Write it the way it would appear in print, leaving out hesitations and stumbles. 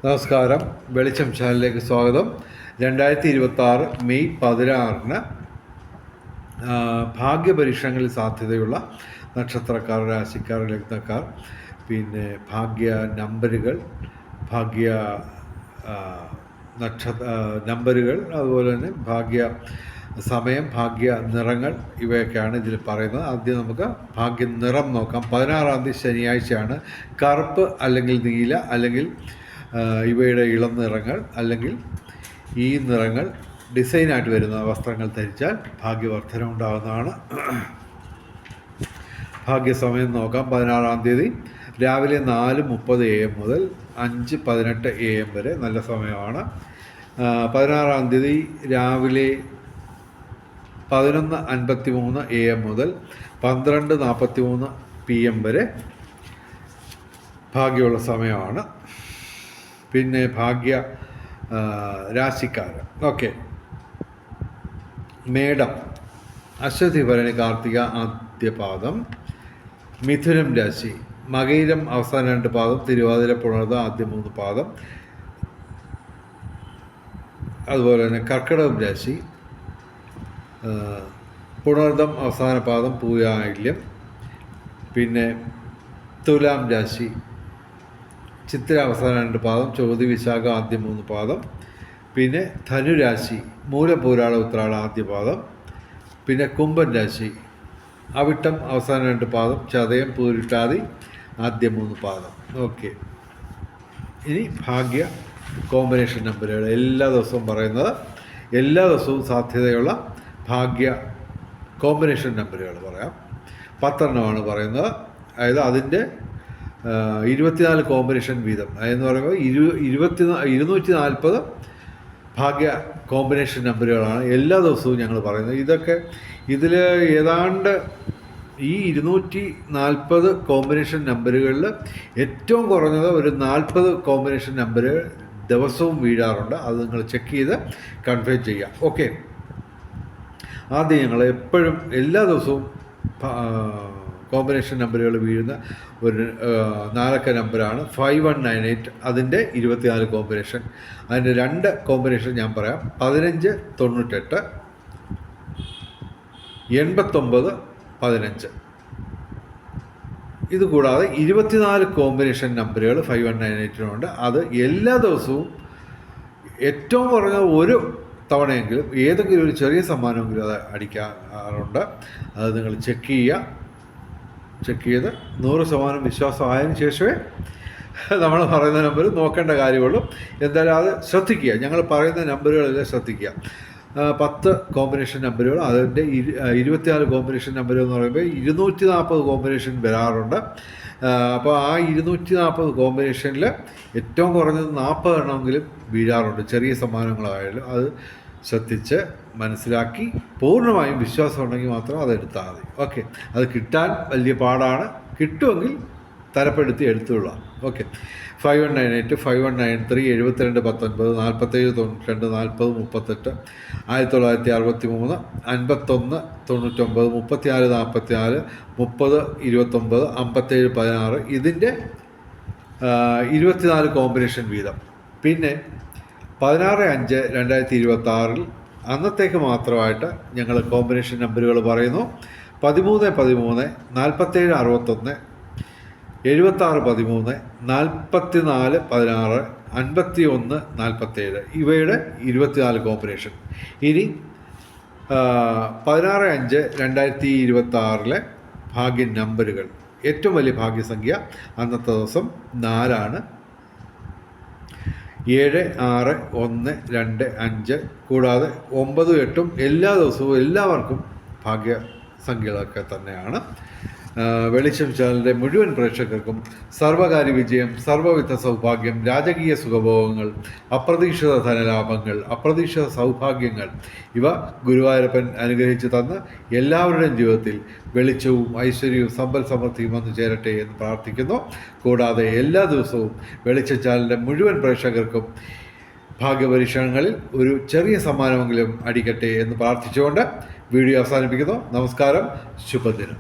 നമസ്കാരം. വെളിച്ചം ചാനലിലേക്ക് സ്വാഗതം. 2026 മെയ് 16 ഭാഗ്യപരീക്ഷണങ്ങളിൽ സാധ്യതയുള്ള നക്ഷത്രക്കാർ, രാശിക്കാർ, ലഗ്നക്കാർ, പിന്നെ ഭാഗ്യ നമ്പറുകൾ, ഭാഗ്യ നമ്പറുകൾ, അതുപോലെ തന്നെ ഭാഗ്യ സമയം, ഭാഗ്യ നിറങ്ങൾ, ഇവയൊക്കെയാണ് ഇതിൽ പറയുന്നത്. ആദ്യം നമുക്ക് ഭാഗ്യ നിറം നോക്കാം. 16-ാം തീയതി ശനിയാഴ്ചയാണ്. കറുപ്പ് അല്ലെങ്കിൽ നീല അല്ലെങ്കിൽ ഇവയുടെ ഇളം നിറങ്ങൾ അല്ലെങ്കിൽ ഈ നിറങ്ങൾ ഡിസൈനായിട്ട് വരുന്ന വസ്ത്രങ്ങൾ ധരിച്ചാൽ ഭാഗ്യവർദ്ധന ഉണ്ടാകുന്നതാണ്. ഭാഗ്യസമയം നോക്കാം. 16-ാം തീയതി രാവിലെ 4:30 AM മുതൽ 5:18 AM വരെ നല്ല സമയമാണ്. 16-ാം തീയതി രാവിലെ 11:53 AM മുതൽ 12:43 PM വരെ ഭാഗ്യമുള്ള സമയമാണ്. പിന്നെ ഭാഗ്യ രാശിക്കാരൻ. ഓക്കെ. മേടം, അശ്വതി ഭരണി കാർത്തിക ആദ്യപാദം. മിഥുനം രാശി, മകയിരം അവസാന 2 പാദം, തിരുവാതിര പുണർദ ആദ്യ 3 പാദം. അതുപോലെ തന്നെ കർക്കിടകം രാശി, പുണർദം അവസാന പാദം, പൂയായില്യം. പിന്നെ തുലാം രാശി, ചിത്തിര അവസാന 2 പാദം, ചോതി വിശാഖ ആദ്യ 3 പാദം. പിന്നെ ധനുരാശി, മൂലപൂരാള ഉത്രാള ആദ്യ പാദം. പിന്നെ കുംഭൻ രാശി, അവിട്ടം അവസാന 2 പാദം, ചതയം പൂരിട്ടാതി ആദ്യ 3 പാദം. ഓക്കെ. ഇനി ഭാഗ്യ കോമ്പിനേഷൻ നമ്പറുകൾ എല്ലാ ദിവസവും പറയുന്നത്, എല്ലാ ദിവസവും സാധ്യതയുള്ള ഭാഗ്യ കോമ്പിനേഷൻ നമ്പറുകൾ പറയാം. 10 പറയുന്നത്. അതായത് അതിൻ്റെ 24 കോമ്പിനേഷൻ വീതം. അതെന്ന് പറയുമ്പോൾ 240 ഭാഗ്യ കോമ്പിനേഷൻ നമ്പറുകളാണ് എല്ലാ ദിവസവും ഞങ്ങൾ പറയുന്നത്. ഇതിൽ ഏതാണ്ട് ഈ 240 കോമ്പിനേഷൻ നമ്പറുകളിൽ ഏറ്റവും കുറഞ്ഞത് ഒരു 40 കോമ്പിനേഷൻ നമ്പറുകൾ ദിവസവും വീഴാറുണ്ട്. അത് നിങ്ങൾ ചെക്ക് ചെയ്ത് കൺഫേം ചെയ്യാം. ഓക്കെ. ആദ്യം ഞങ്ങൾ എപ്പോഴും എല്ലാ ദിവസവും കോമ്പിനേഷൻ നമ്പറുകൾ വീഴുന്ന ഒരു 4 നമ്പറാണ് 5198. അതിൻ്റെ 24 കോമ്പിനേഷൻ. അതിൻ്റെ 2 കോമ്പിനേഷൻ ഞാൻ പറയാം. 1598, 89, 15. ഇതുകൂടാതെ 24 കോമ്പിനേഷൻ നമ്പറുകൾ 5198-നുണ്ട്. അത് എല്ലാ ദിവസവും ഏറ്റവും കുറഞ്ഞ ഒരു തവണയെങ്കിലും ഏതെങ്കിലും ഒരു ചെറിയ സമ്മാനമെങ്കിലും അത് അടിക്കാറുണ്ട്. അത് നിങ്ങൾ ചെക്ക് ചെയ്ത് 100% വിശ്വാസമായതിനു ശേഷമേ നമ്മൾ പറയുന്ന നമ്പർ നോക്കേണ്ട കാര്യമുള്ളൂ. എന്തായാലും അത് ശ്രദ്ധിക്കുക. ഞങ്ങൾ പറയുന്ന നമ്പറുകളെല്ലാം ശ്രദ്ധിക്കുക. 10 കോമ്പിനേഷൻ നമ്പറുകൾ, അതിൻ്റെ 24 കോമ്പിനേഷൻ നമ്പറുകൾ എന്ന് പറയുമ്പോൾ 240 കോമ്പിനേഷൻ വരാറുണ്ട്. അപ്പോൾ ആ 240 കോമ്പിനേഷനിൽ ഏറ്റവും കുറഞ്ഞത് 40 എണ്ണമെങ്കിലും വീഴാറുണ്ട്. ചെറിയ സമ്മാനങ്ങളായാലും അത് ശ്രദ്ധിച്ച് മനസ്സിലാക്കി പൂർണ്ണമായും വിശ്വാസം ഉണ്ടെങ്കിൽ മാത്രം അതെടുത്താൽ മതി. ഓക്കെ. അത് കിട്ടാൻ വലിയ പാടാണ്. കിട്ടുമെങ്കിൽ തരപ്പെടുത്തി എടുത്തുകൊള്ളാം. ഓക്കെ. 5198, 5193, 7219, 4792, 4038, 1963, 5199, 3644, 3029, 5716. ഇതിൻ്റെ 24 കോമ്പിനേഷൻ വീതം. പിന്നെ 16/5/2026 അന്നത്തേക്ക് മാത്രമായിട്ട് ഞങ്ങൾ കോമ്പിനേഷൻ നമ്പറുകൾ പറയുന്നു. 1313, 4761, 7613, 4416, 5147. ഇവയുടെ 24 കോമ്പിനേഷൻ. ഇനി 16/5/2026 ഭാഗ്യ നമ്പറുകൾ. ഏറ്റവും വലിയ ഭാഗ്യസംഖ്യ അന്നത്തെ ദിവസം 4. 7, 6, 1, 2, 5. കൂടാതെ 9, 8 എല്ലാ ദിവസവും എല്ലാവർക്കും ഭാഗ്യസംഖ്യകളൊക്കെ തന്നെയാണ്. വെളിച്ചം ചാനലിൻ്റെ മുഴുവൻ പ്രേക്ഷകർക്കും സർവകാര്യ വിജയം, സർവവിധ സൗഭാഗ്യം, രാജകീയ സുഖഭോഗങ്ങൾ, അപ്രതീക്ഷിത ധനലാഭങ്ങൾ, അപ്രതീക്ഷിത സൗഭാഗ്യങ്ങൾ ഇവ ഗുരുവായൂരപ്പൻ അനുഗ്രഹിച്ചു തന്ന് എല്ലാവരുടെയും ജീവിതത്തിൽ വെളിച്ചവും ഐശ്വര്യവും സമ്പൽ സമൃദ്ധിയും വന്നു ചേരട്ടെ എന്ന് പ്രാർത്ഥിക്കുന്നു. കൂടാതെ എല്ലാ ദിവസവും വെളിച്ചം ചാനലിൻ്റെ മുഴുവൻ പ്രേക്ഷകർക്കും ഭാഗ്യപരീക്ഷണങ്ങളിൽ ഒരു ചെറിയ സമ്മാനമെങ്കിലും അടിക്കട്ടെ എന്ന് പ്രാർത്ഥിച്ചുകൊണ്ട് വീഡിയോ അവസാനിപ്പിക്കുന്നു. നമസ്കാരം. ശുഭദിനം.